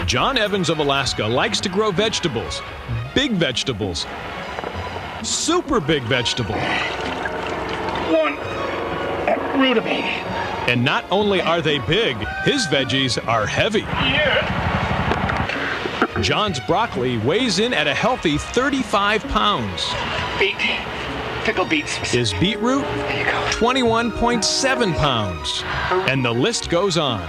John Evans of Alaska likes to grow vegetables, big vegetables, super big vegetables. One rutabaga. And not only are they big, his veggies are heavy. Yeah. John's broccoli weighs in at a healthy 35 pounds. Beet. Pickled beets. His beetroot, There you go. 21.7 pounds. And the list goes on.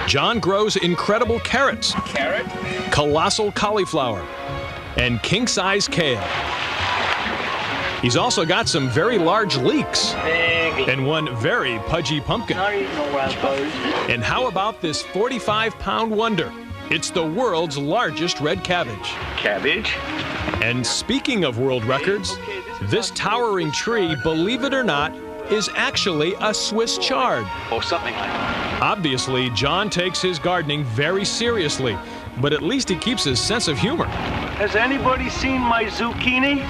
John grows incredible carrots, Carrot. colossal cauliflower, and king-size kale. He's also got some very large leeks Big. and one very pudgy pumpkin. Not eating no raspberries. And how about this 45-pound wonder? It's the world's largest red cabbage. Cabbage. And speaking of world records, this towering tree, believe it or not, is actually a Swiss chard. Or something like that. Obviously, John takes his gardening very seriously, but at least he keeps his sense of humor. Has anybody seen my zucchini?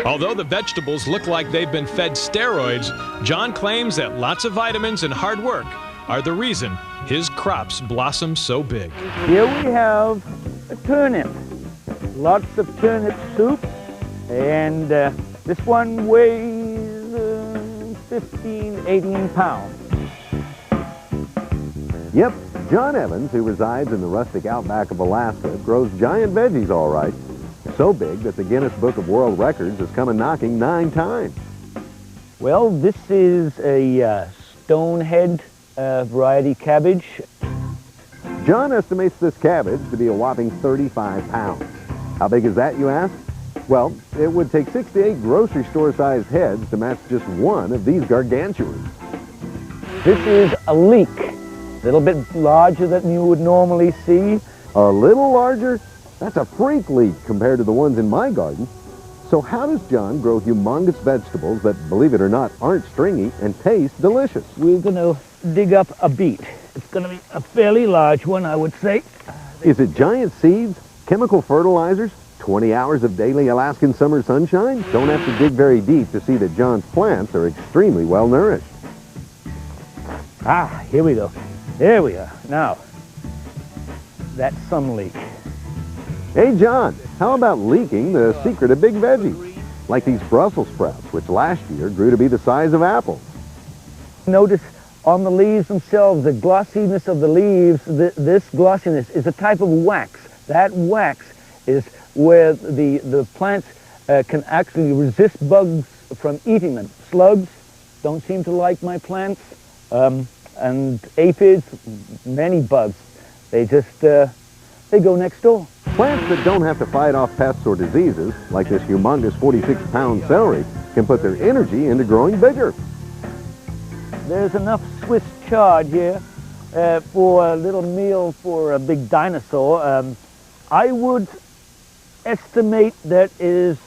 Although the vegetables look like they've been fed steroids, John claims that lots of vitamins and hard work are the reason his crops blossom so big. Here we have a turnip. Lots of turnip soup. And this one weighs 15, 18 pounds. Yep, John Evans, who resides in the rustic outback of Alaska, grows giant veggies all right. So big that the Guinness Book of World Records has come a-knocking 9 times. Well, this is a stonehead variety cabbage. John estimates this cabbage to be a whopping 35 pounds. How big is that, you ask? Well, it would take 6 to 8 grocery store-sized heads to match just one of these gargantuans. This is a leek. A little bit larger than you would normally see. A little larger? That's a freak leek compared to the ones in my garden. So how does John grow humongous vegetables that, believe it or not, aren't stringy and taste delicious? We're going to dig up a beet. It's going to be a fairly large one, I would say. Is it giant seeds, chemical fertilizers, 20 hours of daily Alaskan summer sunshine? Don't have to dig very deep to see that John's plants are extremely well nourished. Ah, here we go. There we are. Now, that's some leek. Hey John, how about leaking the secret of big veggies? Like these Brussels sprouts, which last year grew to be the size of apples. Notice on the leaves themselves, the glossiness of the leaves, this glossiness is a type of wax. That wax is where the plants can actually resist bugs from eating them. Slugs don't seem to like my plants, and aphids, many bugs. They just, they go next door. Plants that don't have to fight off pests or diseases, like this humongous 46-pound celery, can put their energy into growing bigger. There's enough Swiss chard here for a little meal for a big dinosaur. I would estimate that is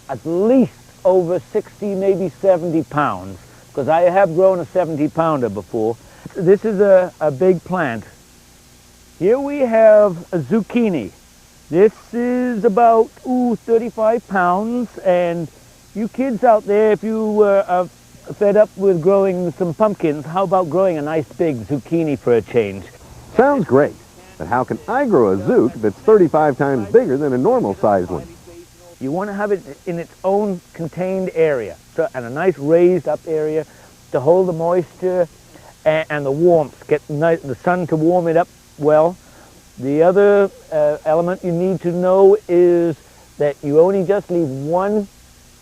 at least over 60, maybe 70 pounds, because I have grown a 70-pounder before. This is a big plant. Here we have a zucchini. This is about 35 pounds, and you kids out there, if you are fed up with growing some pumpkins, how about growing a nice big zucchini for a change? Sounds great, but how can I grow a zook that's 35 times bigger than a normal-sized one? You want to have it in its own contained area, and a nice raised up area to hold the moisture and the warmth, get the sun to warm it up well. The other element you need to know is that you only just leave one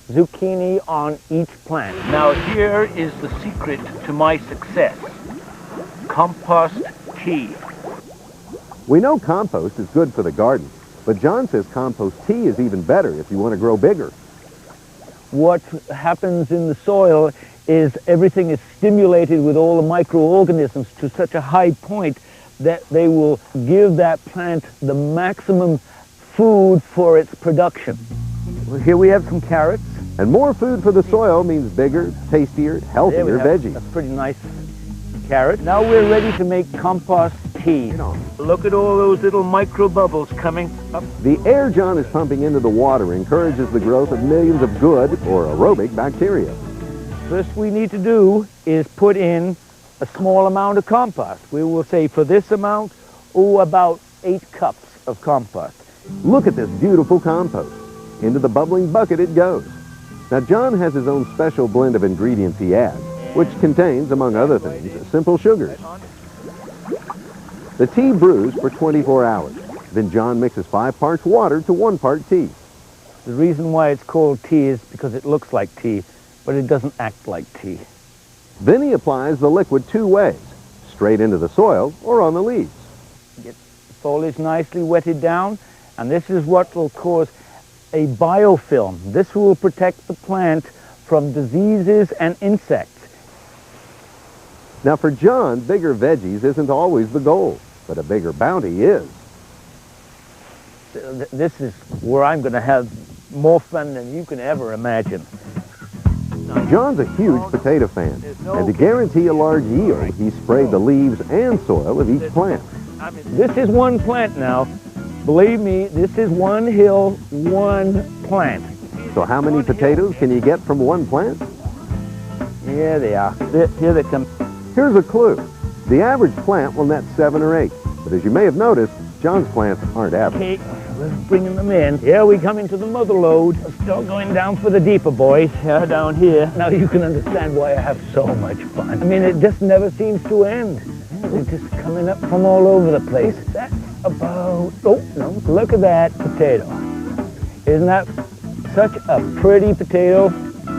zucchini on each plant. Now here is the secret to my success. Compost tea. We know compost is good for the garden, but John says compost tea is even better if you want to grow bigger. What happens in the soil is everything is stimulated with all the microorganisms to such a high point that they will give that plant the maximum food for its production. Well, here we have some carrots. And more food for the soil means bigger, tastier, healthier veggies. That's pretty nice carrot. Now we're ready to make compost tea. Look at all those little micro bubbles coming up. The air John is pumping into the water encourages the growth of millions of good, or aerobic, bacteria. First we need to do is put in a small amount of compost. We will say for this amount about 8 cups of compost. Look at this beautiful compost. Into the bubbling bucket it goes. Now, John has his own special blend of ingredients he adds, which contains, among other things, simple sugars. The tea brews for 24 hours. Then John mixes 5 parts water to 1 part tea. The reason why it's called tea is because it looks like tea, but it doesn't act like tea. Then he applies the liquid 2 ways, straight into the soil or on the leaves. Get the foliage nicely wetted down, and this is what will cause a biofilm. This will protect the plant from diseases and insects. Now for John, bigger veggies isn't always the goal, but a bigger bounty is. This is where I'm going to have more fun than you can ever imagine. John's a huge potato fan, and to guarantee a large yield, he sprayed the leaves and soil of each plant. This is one plant now. Believe me, this is one hill, one plant. So how many potatoes can you get from one plant? Here they are. Here they come. Here's a clue. The average plant will net 7 or 8, but as you may have noticed, John's plants aren't average. Okay, we're bringing them in. Here we come into the mother lode. We're still going down for the deeper boys down here. Now you can understand why I have so much fun. I mean, it just never seems to end. They're just coming up from all over the place. That's about, oh, no, look at that potato. Isn't that such a pretty potato?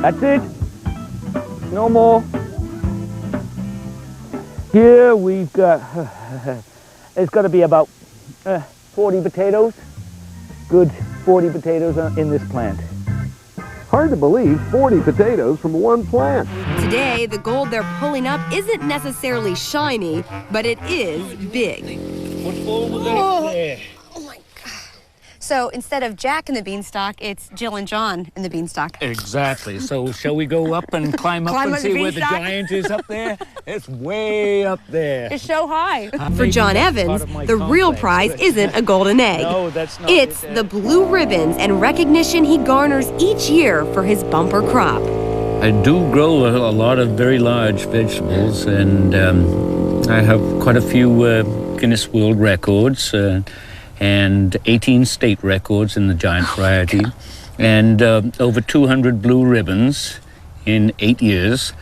That's it. No more. Here we've got, it's got to be about 40 potatoes. Good 40 potatoes in this plant. Hard to believe 40 potatoes from one plant. Today, the gold they're pulling up isn't necessarily shiny, but it is big. Oh my God. So instead of Jack in the beanstalk, it's Jill and John in the beanstalk. Exactly. So shall we go up and climb up and see where the giant is up there? It's way up there. It's so high. For John Evans, the real prize isn't a golden egg. No, that's not It's the blue ribbons and recognition he garners each year for his bumper crop. I do grow a lot of very large vegetables, and I have quite a few Guinness World Records and 18 state records in the giant variety, and over 200 blue ribbons in 8 years.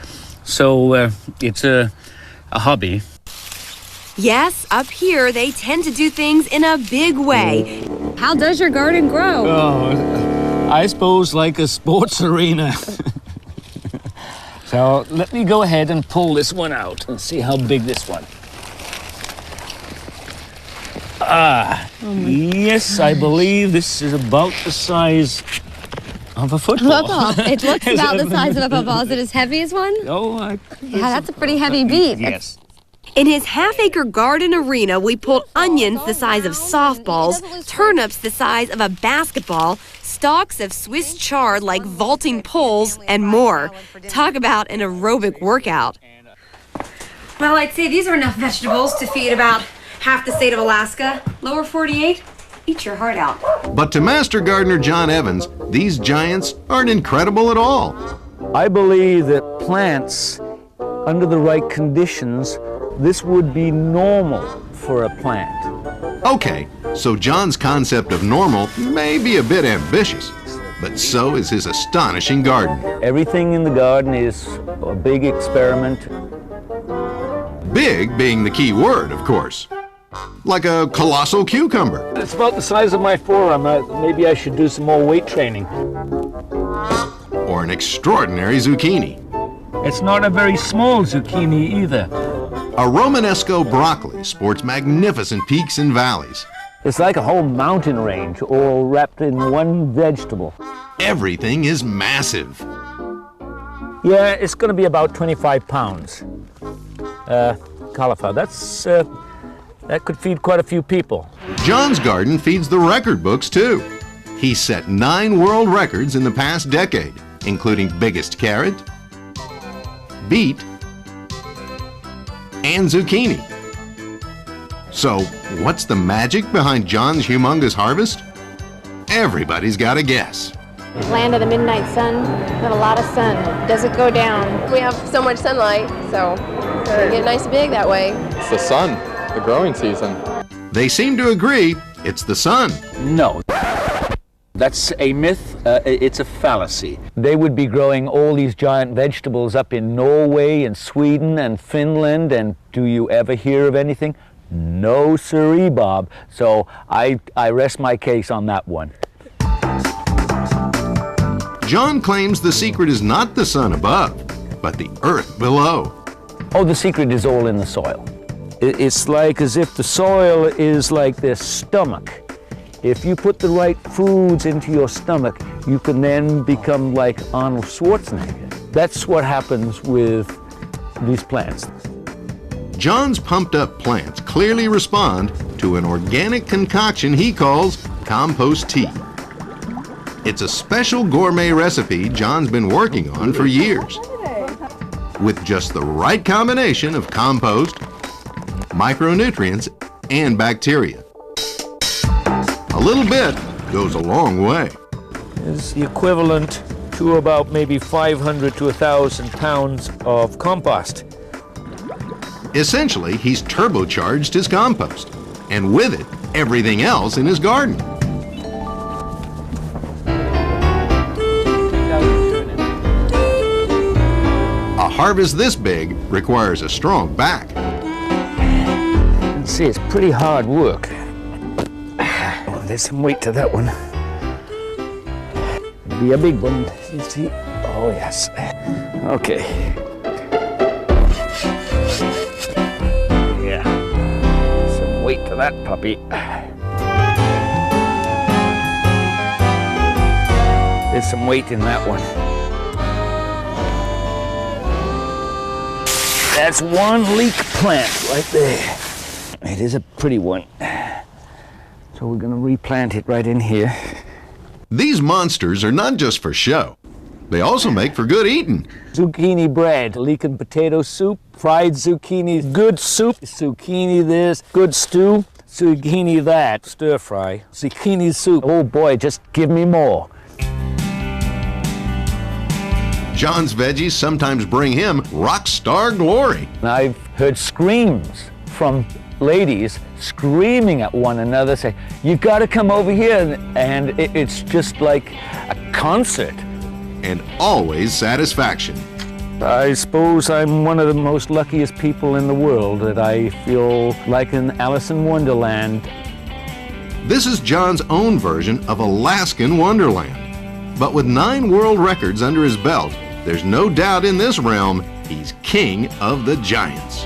So it's a hobby. Yes, up here they tend to do things in a big way. How does your garden grow? Oh, I suppose like a sports arena. So let me go ahead and pull this one out and see how big this one. Yes, I believe this is about the size of a football. It looks about the size of a football. Is it as heavy as one? Oh, Yeah, that's a pretty heavy beet. Yes. In his half-acre garden arena, we pulled onions the size of softballs, turnips the size of a basketball, stalks of Swiss chard like vaulting poles, and more. Talk about an aerobic workout. Well, I'd say these are enough vegetables to feed about half the state of Alaska. Lower 48, eat your heart out. But to master gardener John Evans, these giants aren't incredible at all. I believe that plants, under the right conditions, this would be normal for a plant. Okay, so John's concept of normal may be a bit ambitious, but so is his astonishing garden. Everything in the garden is a big experiment. Big being the key word, of course. Like a colossal cucumber. It's about the size of my forearm. Maybe I should do some more weight training. Or an extraordinary zucchini. It's not a very small zucchini either. A Romanesco broccoli sports magnificent peaks and valleys. It's like a whole mountain range all wrapped in one vegetable. Everything is massive. Yeah, it's going to be about 25 pounds. Cauliflower, that could feed quite a few people. John's garden feeds the record books too. He set 9 world records in the past decade, including biggest carrot, beet, and zucchini. So, what's the magic behind John's humongous harvest? Everybody's got a guess. Land of the midnight sun. We have a lot of sun. Doesn't go down. We have so much sunlight, so we get nice and big that way. It's the sun, the growing season. They seem to agree it's the sun. No. That's a myth. It's a fallacy. They would be growing all these giant vegetables up in Norway and Sweden and Finland, and do you ever hear of anything? No siree, Bob. So I rest my case on that one. John claims the secret is not the sun above, but the earth below. Oh, the secret is all in the soil. It's like as if the soil is like their stomach. If you put the right foods into your stomach, you can then become like Arnold Schwarzenegger. That's what happens with these plants. John's pumped up plants clearly respond to an organic concoction he calls compost tea. It's a special gourmet recipe John's been working on for years. With just the right combination of compost, micronutrients, and bacteria. A little bit goes a long way. It's the equivalent to about maybe 500 to 1,000 pounds of compost. Essentially, he's turbocharged his compost, and with it, everything else in his garden. A harvest this big requires a strong back. See, it's pretty hard work. Oh, there's some weight to that one. It'll be a big one. You see? Oh, yes. Okay. Yeah. Some weight to that puppy. There's some weight in that one. That's one leek plant right there. It is a pretty one. So we're going to replant it right in here. These monsters are not just for show. They also make for good eating. Zucchini bread, leek and potato soup, fried zucchini, good soup, zucchini this, good stew, zucchini that, stir fry, zucchini soup. Oh boy, just give me more. John's veggies sometimes bring him rock star glory. I've heard screams from ladies screaming at one another, saying, "You got to come over here," and it's just like a concert. And always satisfaction. I suppose I'm one of the most luckiest people in the world, that I feel like in Alice in Wonderland. This is John's own version of Alaskan Wonderland. But with 9 world records under his belt, there's no doubt in this realm he's king of the giants.